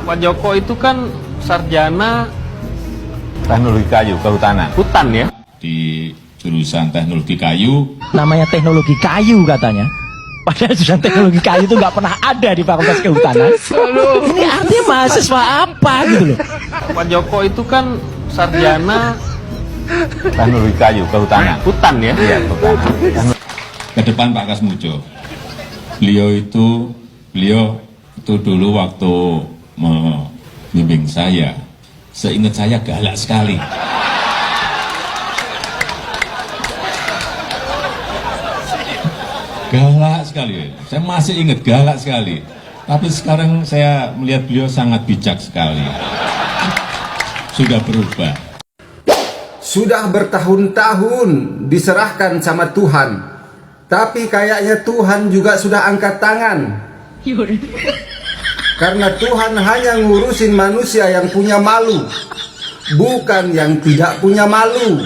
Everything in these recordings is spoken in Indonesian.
Pak Joko itu kan sarjana Teknologi kayu, kehutanan. hutan ya. Di jurusan teknologi kayu. Namanya teknologi kayu katanya. Padahal jurusan teknologi kayu itu nggak pernah ada di Fakultas Kehutanan. Ini artinya mahasiswa apa gitu loh. Pak Joko itu kan sarjana Teknologi kayu, kehutanan. hutan ya. Iya, kehutanan. Ke depan Pak Kasmujo. Beliau itu dulu waktu membimbing saya, seingat saya galak sekali. Galak sekali, saya masih ingat galak sekali. Tapi sekarang saya melihat beliau sangat bijak sekali. Sudah berubah. Sudah bertahun-tahun diserahkan sama Tuhan, tapi kayaknya Tuhan juga sudah angkat tangan. Karena Tuhan hanya ngurusin manusia yang punya malu, bukan yang tidak punya malu.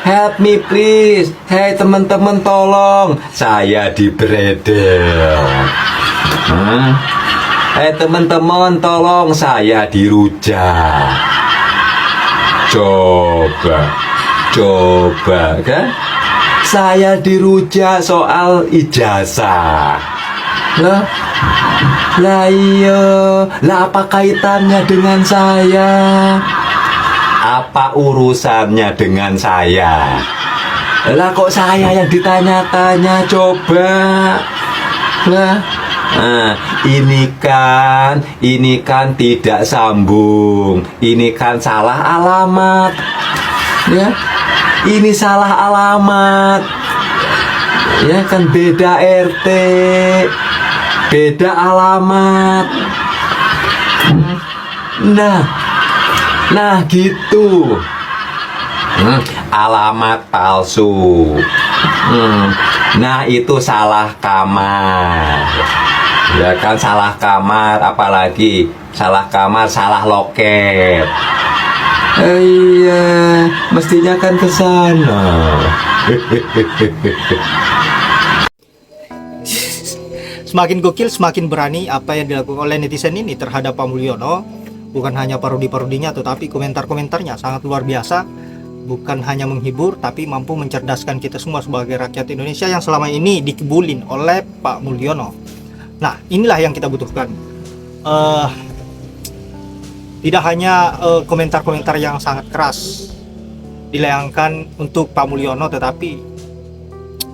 Help me please. Hei teman-teman tolong. Saya dibredel. Hei teman-teman tolong, saya dirujak. Coba kan? Saya dirujak soal ijazah. Lah iya, lah apa kaitannya dengan saya? Apa urusannya dengan saya? Lah kok saya yang ditanya-tanya, coba. Lah, ini kan tidak sambung. Ini kan salah alamat. Ya. Ini salah alamat. Ya kan beda RT. Beda alamat. Nah gitu. Alamat palsu. Nah itu salah kamar. Ya kan salah kamar, apalagi salah kamar, salah loket. Iya, mestinya kan ke sana. Semakin gokil, semakin berani apa yang dilakukan oleh netizen ini terhadap Pak Mulyono. Bukan hanya parodi-parodinya, tetapi komentar-komentarnya sangat luar biasa. Bukan hanya menghibur, tapi mampu mencerdaskan kita semua sebagai rakyat Indonesia yang selama ini dikibulin oleh Pak Mulyono. Nah, inilah yang kita butuhkan. Tidak hanya komentar-komentar yang sangat keras dilayangkan untuk Pak Mulyono, tetapi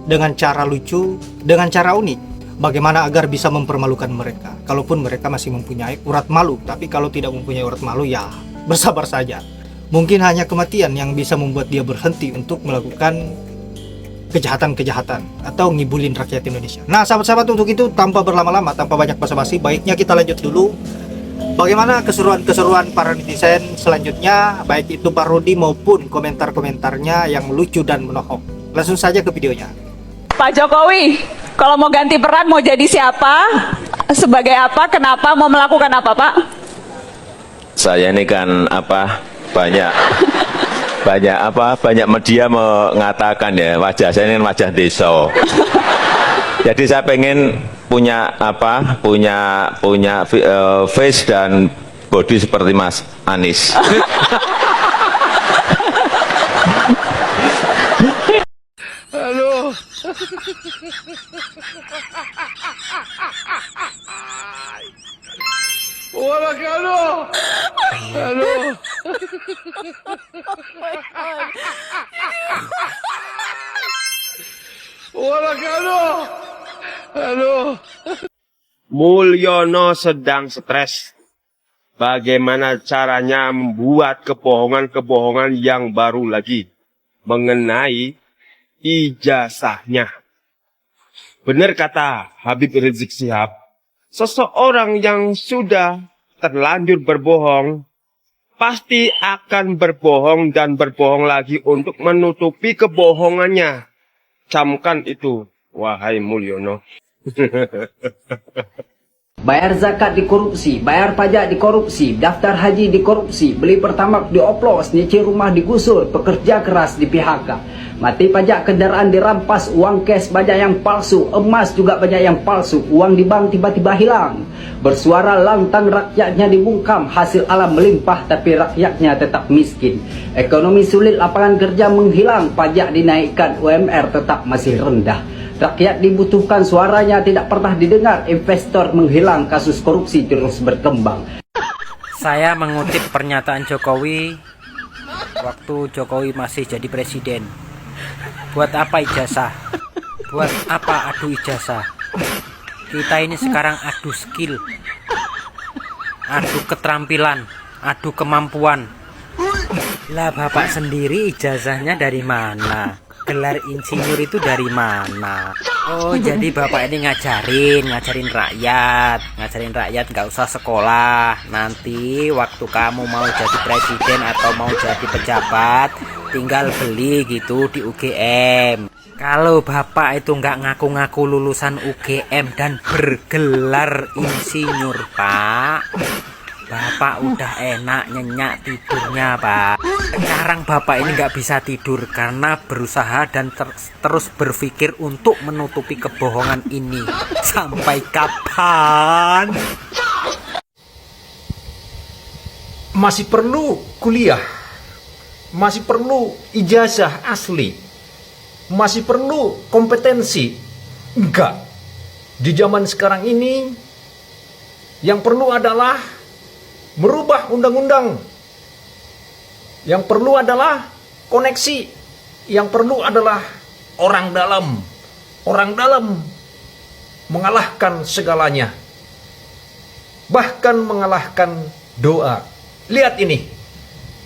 dengan cara lucu, dengan cara unik. Bagaimana agar bisa mempermalukan mereka. Kalaupun mereka masih mempunyai urat malu, tapi kalau tidak mempunyai urat malu, ya bersabar saja. Mungkin hanya kematian yang bisa membuat dia berhenti untuk melakukan kejahatan-kejahatan atau ngibulin rakyat Indonesia. Nah, sahabat-sahabat, untuk itu tanpa berlama-lama, tanpa banyak basa-basi, baiknya kita lanjut dulu. Bagaimana keseruan-keseruan para netizen selanjutnya, baik itu parodi maupun komentar-komentarnya yang lucu dan menohok. Langsung saja ke videonya. Pak Jokowi, kalau mau ganti peran mau jadi siapa? Sebagai apa? Kenapa? Mau melakukan apa, Pak? Saya ini kan banyak media mengatakan ya, wajah saya ini wajah desa. Jadi saya pengen punya face dan body seperti Mas Anies. Mulyono sedang stres. Bagaimana caranya membuat kebohongan-kebohongan yang baru lagi mengenai ijazahnya. Benar kata Habib Rizik Syihab, seseorang yang sudah terlanjur berbohong pasti akan berbohong dan berbohong lagi untuk menutupi kebohongannya. Camkan itu, wahai Mulyono. Bayar zakat dikorupsi, bayar pajak dikorupsi, daftar haji dikorupsi, beli pertamax dioplos, nyicil rumah digusur, pekerja keras di PHK, mati pajak kendaraan dirampas, uang cash banyak yang palsu, emas juga banyak yang palsu, uang di bank tiba-tiba hilang. Bersuara lantang rakyatnya dibungkam, hasil alam melimpah tapi rakyatnya tetap miskin. Ekonomi sulit, lapangan kerja menghilang, pajak dinaikkan, UMR tetap masih rendah. Rakyat dibutuhkan, suaranya tidak pernah didengar, investor menghilang, kasus korupsi terus berkembang. Saya mengutip pernyataan Jokowi waktu Jokowi masih jadi presiden. Buat apa ijazah? Buat apa adu ijazah? Kita ini sekarang adu skill, adu keterampilan, adu kemampuan. Lah bapak sendiri ijazahnya dari mana? Gelar insinyur itu dari mana? Oh, jadi bapak ini ngajarin rakyat nggak usah sekolah. Nanti waktu kamu mau jadi presiden atau mau jadi pejabat, tinggal beli gitu di UGM. Kalau bapak itu nggak ngaku-ngaku lulusan UGM dan bergelar insinyur, Pak, bapak udah enak nyenyak tidurnya, Pak. Sekarang bapak ini nggak bisa tidur karena berusaha dan terus berpikir untuk menutupi kebohongan ini. Sampai kapan? Masih perlu kuliah, masih perlu ijazah asli, masih perlu kompetensi. Enggak. Di zaman sekarang ini yang perlu adalah merubah undang-undang. Yang perlu adalah koneksi. Yang perlu adalah orang dalam. Orang dalam mengalahkan segalanya. Bahkan mengalahkan doa. Lihat ini.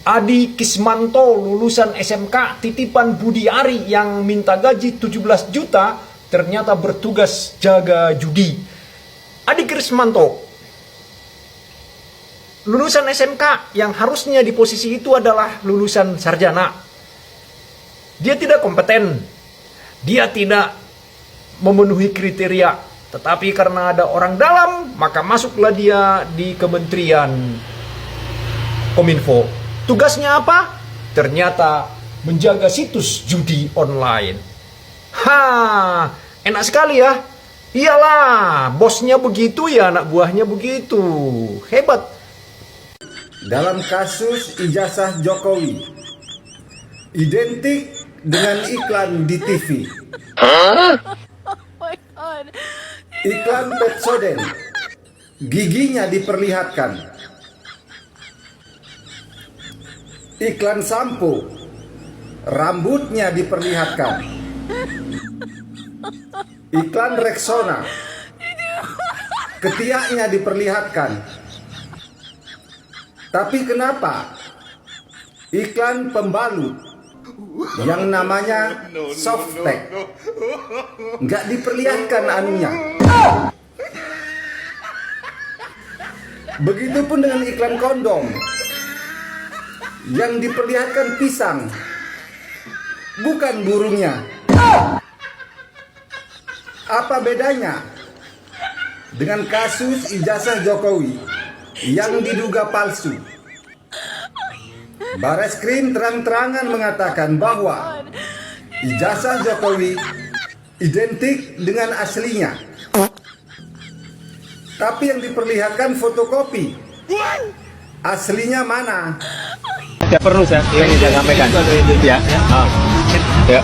Adi Kismanto lulusan SMK titipan Budi Ari yang minta gaji 17 juta ternyata bertugas jaga judi. Adi Kismanto lulusan SMK yang harusnya di posisi itu adalah lulusan sarjana. Dia tidak kompeten. Dia tidak memenuhi kriteria. Tetapi karena ada orang dalam, maka masuklah dia di Kementerian Kominfo. Tugasnya apa? Ternyata menjaga situs judi online. Enak sekali ya. Iyalah, bosnya begitu ya, anak buahnya begitu. Hebat. Dalam kasus ijazah Jokowi, identik dengan iklan di TV. Iklan Pepsodent, giginya diperlihatkan. Iklan sampo, rambutnya diperlihatkan. Iklan Rexona, ketiaknya diperlihatkan. Tapi kenapa iklan pembalut yang namanya Softtek nggak diperlihatkan anunya? Begitupun dengan iklan kondom yang diperlihatkan pisang, bukan burungnya. Apa bedanya dengan kasus ijazah Jokowi yang diduga palsu? Bareskrim terang-terangan mengatakan bahwa ijazah Jokowi identik dengan aslinya. Tapi yang diperlihatkan fotokopi. Aslinya mana? Tidak perlu saya ingin saya sampaikan. Ya. Ya.